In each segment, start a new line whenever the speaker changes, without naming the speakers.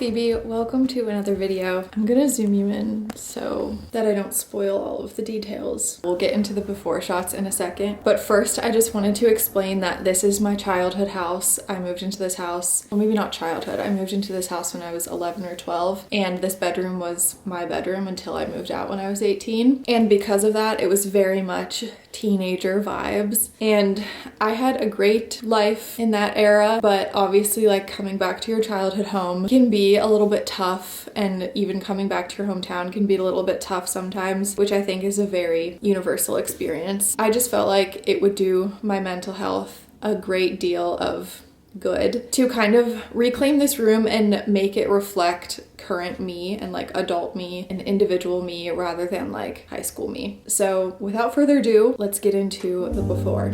Phoebe, welcome to another video. I'm gonna zoom you in so that I don't spoil all of the details. We'll get into the before shots in a second, but first I just wanted to explain that this is my childhood house. I moved into this house, well maybe not childhood, I moved into this house when I was 11 or 12, and this bedroom was my bedroom until I moved out when I was 18. And because of that, it was very much teenager vibes, and I had a great life in that era, but obviously like coming back to your childhood home can be a little bit tough, and even coming back to your hometown can be a little bit tough sometimes, which I think is a very universal experience. I just felt like it would do my mental health a great deal of good to kind of reclaim this room and make it reflect current me and like adult me and individual me rather than like high school me. So without further ado, let's get into the before.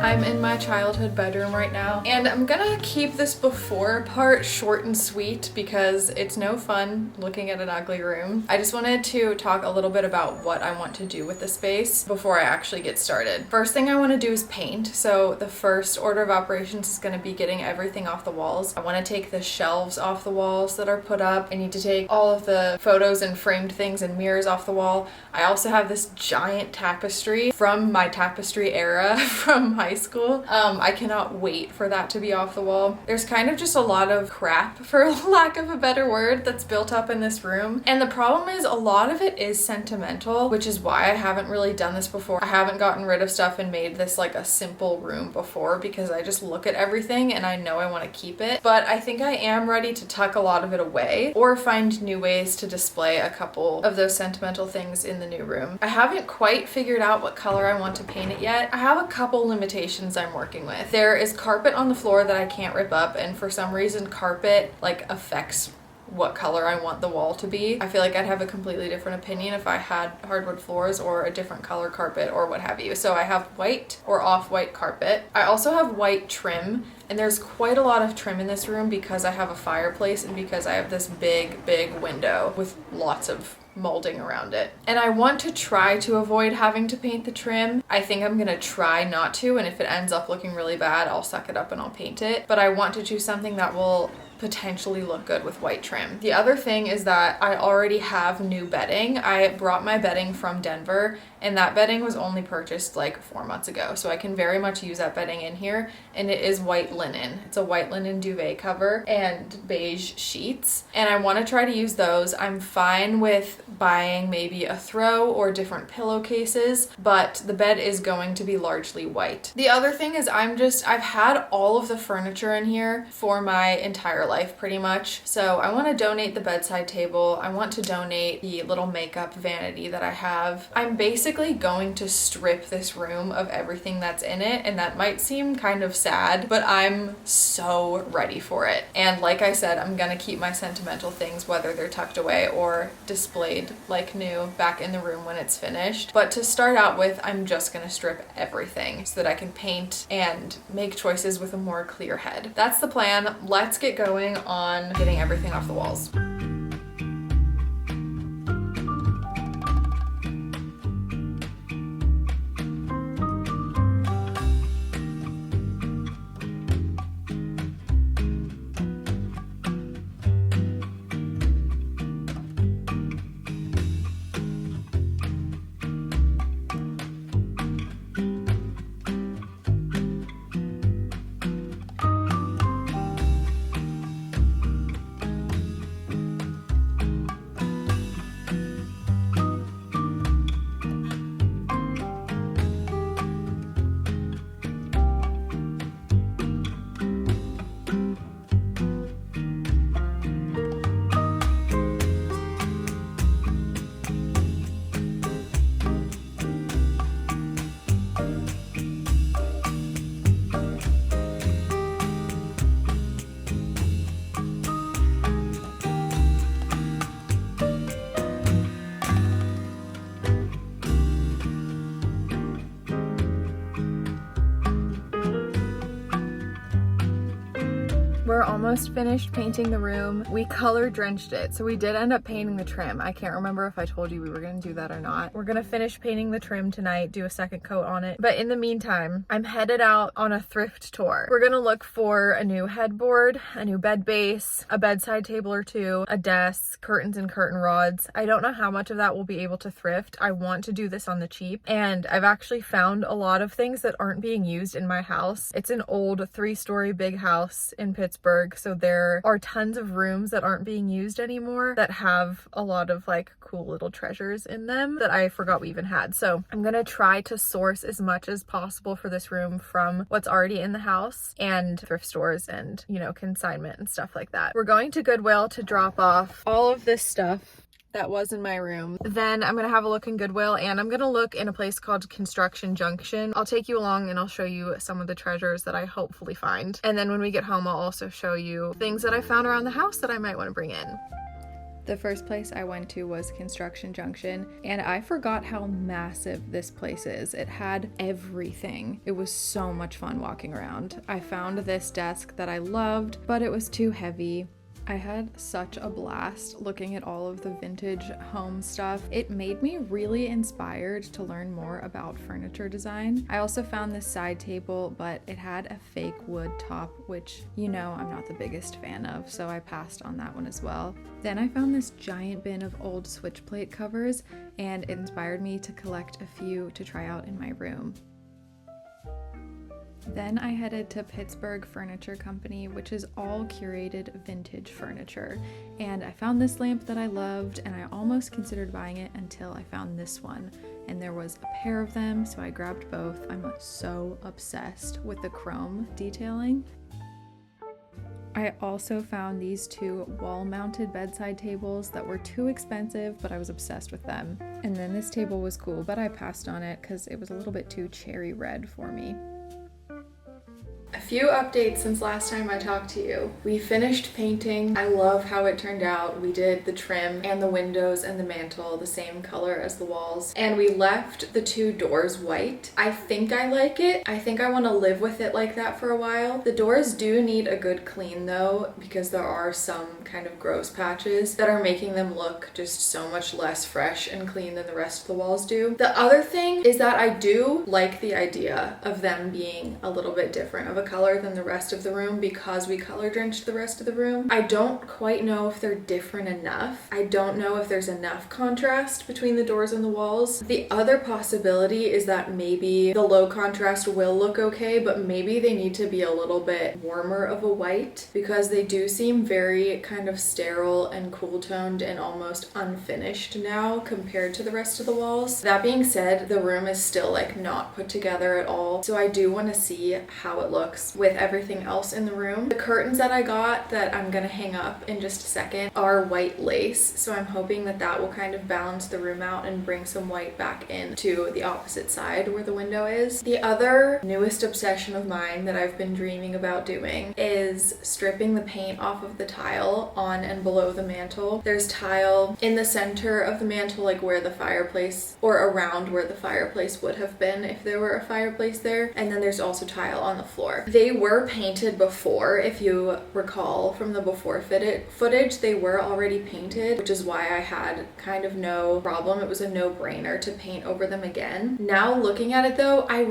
I'm in my childhood bedroom right now, and I'm gonna keep this before part short and sweet because it's no fun looking at an ugly room. I just wanted to talk a little bit about what I want to do with the space before I actually get started. First thing I want to do is paint. So the first order of operations is going to be getting everything off the walls. I want to take the shelves off the walls that are put up. I need to take all of the photos and framed things and mirrors off the wall. I also have this giant tapestry from my tapestry era from high school. I cannot wait for that to be off the wall. There's kind of just a lot of crap, for lack of a better word, that's built up in this room. And the problem is a lot of it is sentimental, which is why I haven't really done this before. I haven't gotten rid of stuff and made this like a simple room before because I just look at everything and I know I want to keep it. But I think I am ready to tuck a lot of it away or find new ways to display a couple of those sentimental things in the new room. I haven't quite figured out what color I want to paint it yet. I have a couple limitations I'm working with. There is carpet on the floor that I can't rip up, and for some reason carpet like affects what color I want the wall to be. I feel like I'd have a completely different opinion if I had hardwood floors or a different color carpet or what have you. So I have white or off-white carpet. I also have white trim, and there's quite a lot of trim in this room because I have a fireplace and because I have this big window with lots of molding around it. And I want to try to avoid having to paint the trim. I think I'm gonna try not to, and if it ends up looking really bad, I'll suck it up and I'll paint it. But I want to choose something that will potentially look good with white trim. The other thing is that I already have new bedding. I brought my bedding from Denver, and that bedding was only purchased like 4 months ago. So I can very much use that bedding in here, and it is white linen. It's a white linen duvet cover and beige sheets, and I want to try to use those. I'm fine with buying maybe a throw or different pillowcases, but the bed is going to be largely white. The other thing is I've had all of the furniture in here for my entire life pretty much. So I want to donate the bedside table. I want to donate the little makeup vanity that I have. I'm basically going to strip this room of everything that's in it, and that might seem kind of sad, but I'm so ready for it. And like I said, I'm gonna keep my sentimental things, whether they're tucked away or displayed like new, back in the room when it's finished. But to start out with, I'm just gonna strip everything so that I can paint and make choices with a more clear head. That's the plan. Let's get going on getting everything off the walls. We're almost finished painting the room. We color drenched it, so we did end up painting the trim. I can't remember if I told you we were gonna do that or not. We're gonna finish painting the trim tonight, do a second coat on it. But in the meantime, I'm headed out on a thrift tour. We're gonna look for a new headboard, a new bed base, a bedside table or two, a desk, curtains and curtain rods. I don't know how much of that we'll be able to thrift. I want to do this on the cheap, and I've actually found a lot of things that aren't being used in my house. It's an old 3-story big house in Pittsburgh, so there are tons of rooms that aren't being used anymore that have a lot of like cool little treasures in them that I forgot we even had. So I'm gonna try to source as much as possible for this room from what's already in the house and thrift stores and, you know, consignment and stuff like that. We're going to Goodwill to drop off all of this stuff that was in my room. Then I'm gonna have a look in Goodwill, and I'm gonna look in a place called Construction Junction. I'll take you along and I'll show you some of the treasures that I hopefully find. And then when we get home, I'll also show you things that I found around the house that I might want to bring in. The first place I went to was Construction Junction, and I forgot how massive this place is. It had everything. It was so much fun walking around. I found this desk that I loved, but it was too heavy. I had such a blast looking at all of the vintage home stuff. It made me really inspired to learn more about furniture design. I also found this side table, but it had a fake wood top, which, you know, I'm not the biggest fan of, so I passed on that one as well. Then I found this giant bin of old switch plate covers, and it inspired me to collect a few to try out in my room. Then I headed to Pittsburgh Furniture Company, which is all curated vintage furniture. And I found this lamp that I loved, and I almost considered buying it until I found this one. And there was a pair of them, so I grabbed both. I'm so obsessed with the chrome detailing. I also found these 2 wall-mounted bedside tables that were too expensive, but I was obsessed with them. And then this table was cool, but I passed on it because it was a little bit too cherry red for me. A few updates since last time I talked to you. We finished painting. I love how it turned out. We did the trim and the windows and the mantle the same color as the walls, and we left the 2 doors white. I think I like it. I think I want to live with it like that for a while. The doors do need a good clean though, because there are some kind of gross patches that are making them look just so much less fresh and clean than the rest of the walls do. The other thing is that I do like the idea of them being a little bit different of a color than the rest of the room because we color drenched the rest of the room. I don't quite know if they're different enough. I don't know if there's enough contrast between the doors and the walls. The other possibility is that maybe the low contrast will look okay, but maybe they need to be a little bit warmer of a white because they do seem very kind of sterile and cool toned and almost unfinished now compared to the rest of the walls. That being said, the room is still like not put together at all, so I do want to see how it looks with everything else in the room. The curtains that I got that I'm gonna hang up in just a second are white lace, so I'm hoping that that will kind of balance the room out and bring some white back into the opposite side where the window is. The other newest obsession of mine that I've been dreaming about doing is stripping the paint off of the tile on and below the mantle. There's tile in the center of the mantle, like where the fireplace, or around where the fireplace would have been if there were a fireplace there, and then there's also tile on the floor. They were painted before, if you recall from the before footage, they were already painted, which is why I had kind of no problem. It was a no-brainer to paint over them again. Now looking at it though, I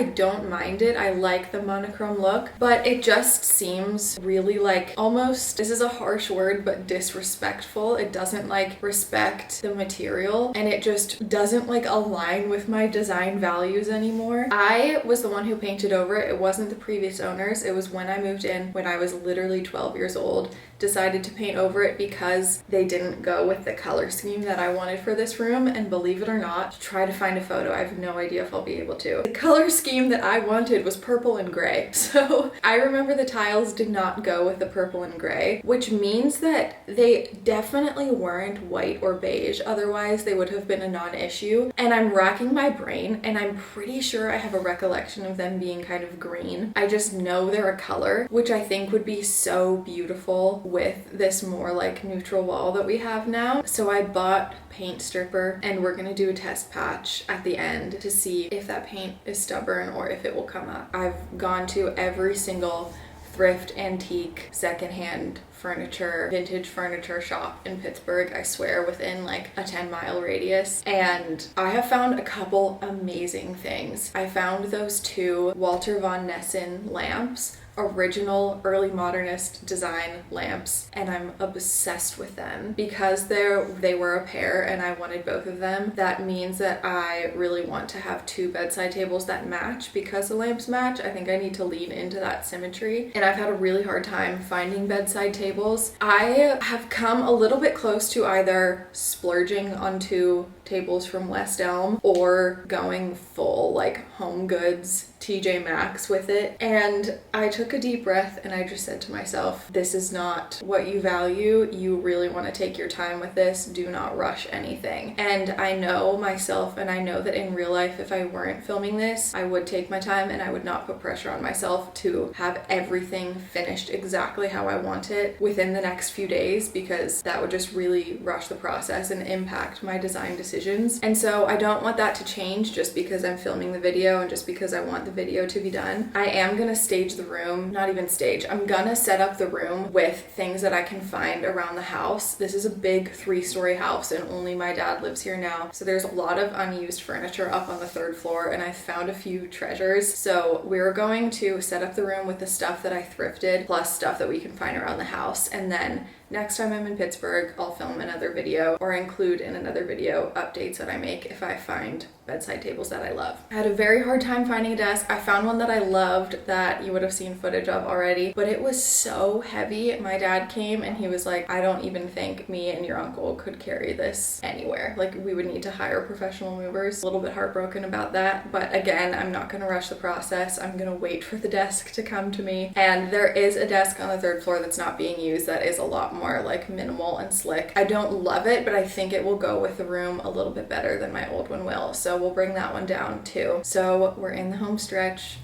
don't mind it. I like the monochrome look, but it just seems really like almost, this is a harsh word, but disrespectful. It doesn't like respect the material, and it just doesn't like align with my design values anymore. I was the one who painted over it. It wasn't the previous owners. It was when I moved in when I was literally 12 years old, decided to paint over it because they didn't go with the color scheme that I wanted for this room. And believe it or not, try to find a photo. I have no idea if I'll be able to. The color scheme that I wanted was purple and gray. So I remember the tiles did not go with the purple and gray, which means that they definitely weren't white or beige. Otherwise they would have been a non-issue. And I'm racking my brain and I'm pretty sure I have a recollection of them being kind of green. I just know they're a color, which I think would be so beautiful with this more like neutral wall that we have now. So I bought paint stripper and we're gonna do a test patch at the end to see if that paint is stubborn or if it will come up. I've gone to every single thrift, antique, secondhand furniture, vintage furniture shop in Pittsburgh, I swear, within like a 10-mile radius. And I have found a couple amazing things. I found those two Walter von Nessen lamps, original early modernist design lamps, and I'm obsessed with them because they were a pair and I wanted both of them. That means that I really want to have two bedside tables that match. Because the lamps match, I think I need to lean into that symmetry, and I've had a really hard time finding bedside tables. I have come a little bit close to either splurging on two tables from West Elm or going full like Home Goods TJ Maxx with it. And I took a deep breath and I just said to myself, this is not what you value. You really want to take your time with this. Do not rush anything. And I know myself, and I know that in real life, if I weren't filming this, I would take my time and I would not put pressure on myself to have everything finished exactly how I want it within the next few days, because that would just really rush the process and impact my design decisions. And so I don't want that to change just because I'm filming the video and just because I want the video to be done. I am gonna stage the room, not even stage, I'm gonna set up the room with things that I can find around the house. This is a big 3-story house and only my dad lives here now. So there's a lot of unused furniture up on the 3rd floor and I found a few treasures. So we're going to set up the room with the stuff that I thrifted plus stuff that we can find around the house. And then next time I'm in Pittsburgh, I'll film another video or include in another video updates that I make if I find bedside tables that I love. I had a very hard time finding a desk. I found one that I loved that you would have seen footage of already, but it was so heavy. My dad came and he was like, I don't even think me and your uncle could carry this anywhere. Like, we would need to hire professional movers. A little bit heartbroken about that, but again, I'm not gonna rush the process. I'm gonna wait for the desk to come to me. And there is a desk on the 3rd floor that's not being used that is a lot more like minimal and slick. I don't love it, but I think it will go with the room a little bit better than my old one will. So we'll bring that one down too. So we're in the home stretch.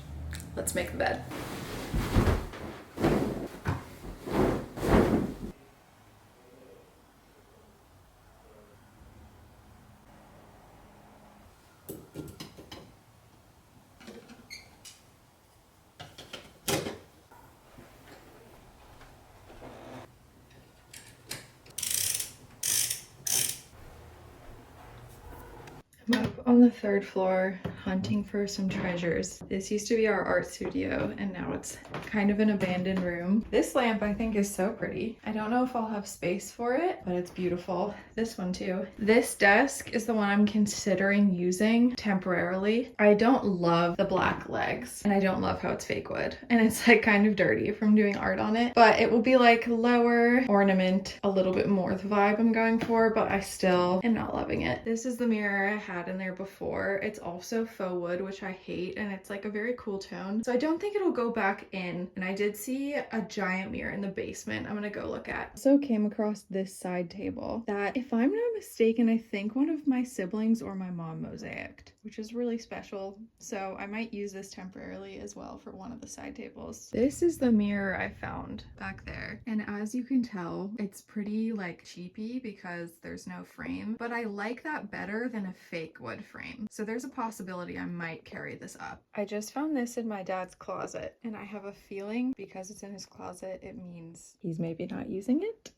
Let's make the bed. I'm up on the 3rd floor hunting for some treasures. This used to be our art studio and now it's kind of an abandoned room. This lamp I think is so pretty. I don't know if I'll have space for it, but it's beautiful. This one too. This desk is the one I'm considering using temporarily. I don't love the black legs and I don't love how it's fake wood and it's like kind of dirty from doing art on it, but it will be like lower ornament, a little bit more the vibe I'm going for, but I still am not loving it. This is the mirror I had in there before. It's also faux wood, which I hate, and it's like a very cool tone. So I don't think it'll go back in. And I did see a giant mirror in the basement I'm gonna go look at. So came across this side table that, if I'm not mistaken, I think one of my siblings or my mom mosaicked, which is really special. So I might use this temporarily as well for one of the side tables. This is the mirror I found back there. And as you can tell, it's pretty like cheapy because there's no frame, but I like that better than a fake wood frame. So there's a possibility I might carry this up. I just found this in my dad's closet and I have a feeling because it's in his closet, it means he's maybe not using it.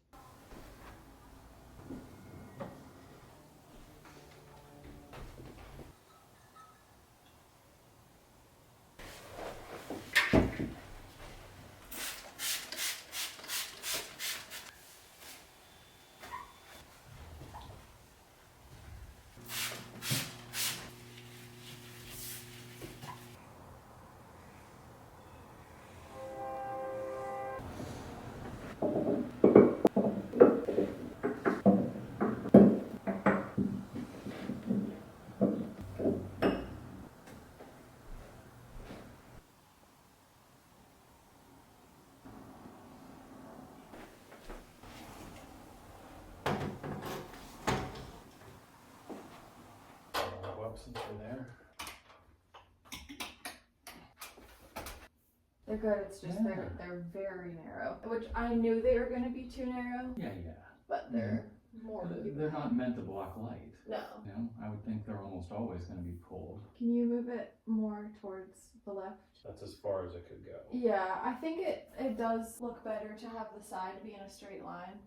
Since we're there.
They're good, it's just they're very narrow, which I knew they were going to be too narrow.
Yeah.
But they're more movie.
They're not meant to block light.
No.
You know, I would think they're almost always going to be pulled.
Can you move it more towards the left?
That's as far as it could go.
Yeah, I think it does look better to have the side be in a straight line.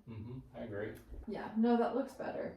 I agree.
Yeah, no, that looks better.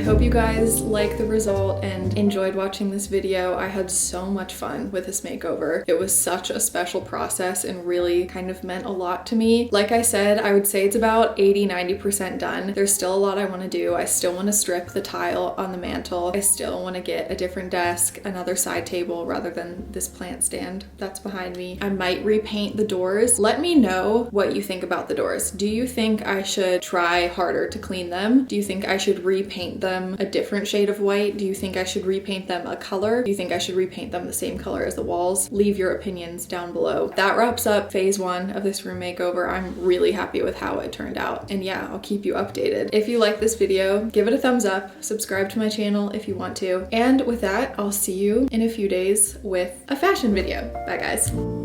Hope you guys like the result and enjoyed watching this video. I had so much fun with this makeover. It was such a special process and really kind of meant a lot to me. Like I said, I would say it's about 80-90% done. There's still a lot I want to do. I still want to strip the tile on the mantle. I still want to get a different desk, another side table rather than this plant stand that's behind me. I might repaint the doors. Let me know what you think about the doors. Do you think I should try harder to clean them? Do you think I should repaint them a different shade of white? Do you think I should repaint them a color? Do you think I should repaint them the same color as the walls? Leave your opinions down below. That wraps up phase 1 of this room makeover. I'm really happy with how it turned out. And yeah, I'll keep you updated. If you like this video, give it a thumbs up, subscribe to my channel if you want to. And with that, I'll see you in a few days with a fashion video. Bye guys.